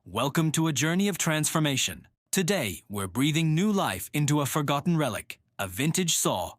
Welcome to a journey of transformation. Today, we're breathing new life into a forgotten relic, a vintage saw.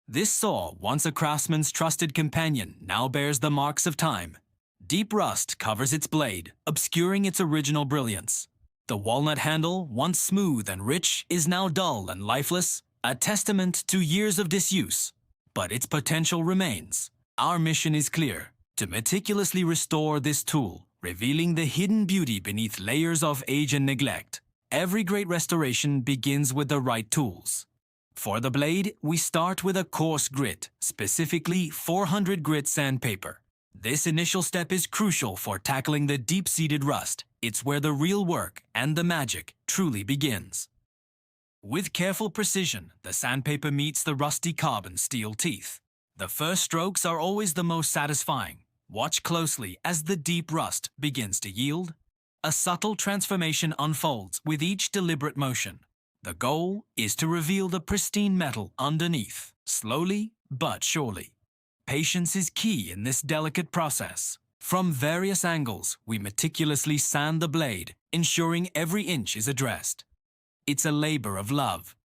This saw, once a craftsman's trusted companion, now bears the marks of time. Deep rust covers its blade, obscuring its original brilliance. The walnut handle, once smooth and rich, is now dull and lifeless, a testament to years of disuse. But its potential remains. Our mission is clear: to meticulously restore this tool, revealing the hidden beauty beneath layers of age and neglect. Every great restoration begins with the right tools. For the blade, we start with a coarse grit, specifically 400 grit sandpaper. This initial step is crucial for tackling the deep-seated rust. It's where the real work and the magic truly begins. With careful precision, the sandpaper meets the rusty carbon steel teeth. The first strokes are always the most satisfying. Watch closely as the deep rust begins to yield. A subtle transformation unfolds with each deliberate motion. The goal is to reveal the pristine metal underneath, slowly but surely. Patience is key in this delicate process. From various angles, we meticulously sand the blade, ensuring every inch is addressed. It's a labor of love.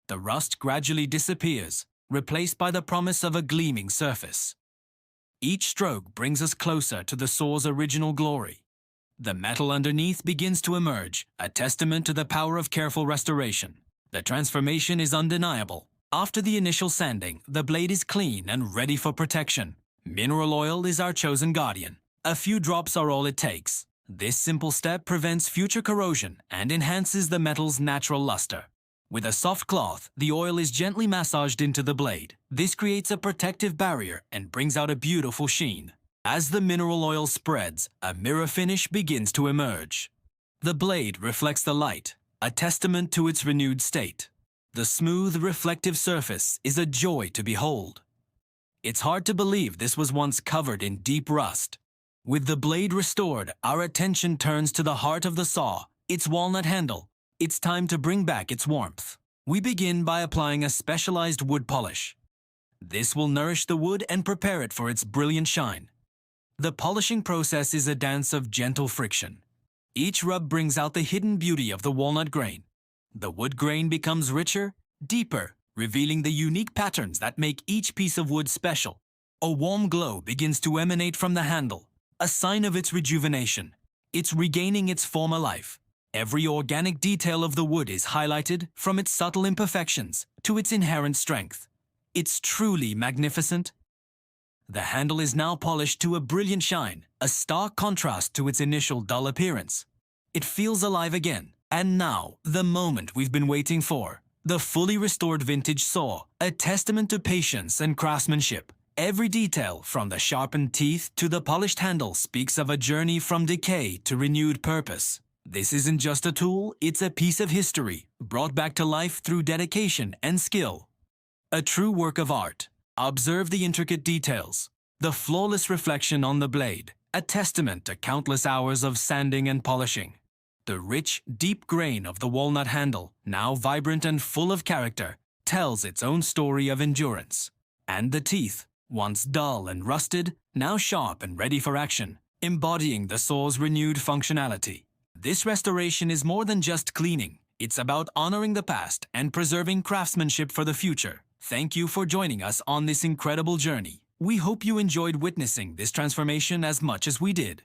The rust gradually disappears, replaced by the promise of a gleaming surface. Each stroke brings us closer to the saw's original glory. The metal underneath begins to emerge, a testament to the power of careful restoration. The transformation is undeniable. After the initial sanding, the blade is clean and ready for protection. Mineral oil is our chosen guardian. A few drops are all it takes. This simple step prevents future corrosion and enhances the metal's natural luster. With a soft cloth, the oil is gently massaged into the blade. This creates a protective barrier and brings out a beautiful sheen. As the mineral oil spreads, a mirror finish begins to emerge. The blade reflects the light, a testament to its renewed state. The smooth, reflective surface is a joy to behold. It's hard to believe this was once covered in deep rust. With the blade restored, our attention turns to the heart of the saw, its walnut handle. It's time to bring back its warmth. We begin by applying a specialized wood polish. This will nourish the wood and prepare it for its brilliant shine. The polishing process is a dance of gentle friction. Each rub brings out the hidden beauty of the walnut grain. The wood grain becomes richer, deeper, revealing the unique patterns that make each piece of wood special. A warm glow begins to emanate from the handle, a sign of its rejuvenation. It's regaining its former life. Every organic detail of the wood is highlighted, from its subtle imperfections to its inherent strength. It's truly magnificent. The handle is now polished to a brilliant shine, a stark contrast to its initial dull appearance. It feels alive again. And now, the moment we've been waiting for. The fully restored vintage saw, a testament to patience and craftsmanship. Every detail, from the sharpened teeth to the polished handle, speaks of a journey from decay to renewed purpose. This isn't just a tool, it's a piece of history, brought back to life through dedication and skill. A true work of art. Observe the intricate details. The flawless reflection on the blade, a testament to countless hours of sanding and polishing. The rich, deep grain of the walnut handle, now vibrant and full of character, tells its own story of endurance. And the teeth, once dull and rusted, now sharp and ready for action, embodying the saw's renewed functionality. This restoration is more than just cleaning. It's about honoring the past and preserving craftsmanship for the future. Thank you for joining us on this incredible journey. We hope you enjoyed witnessing this transformation as much as we did.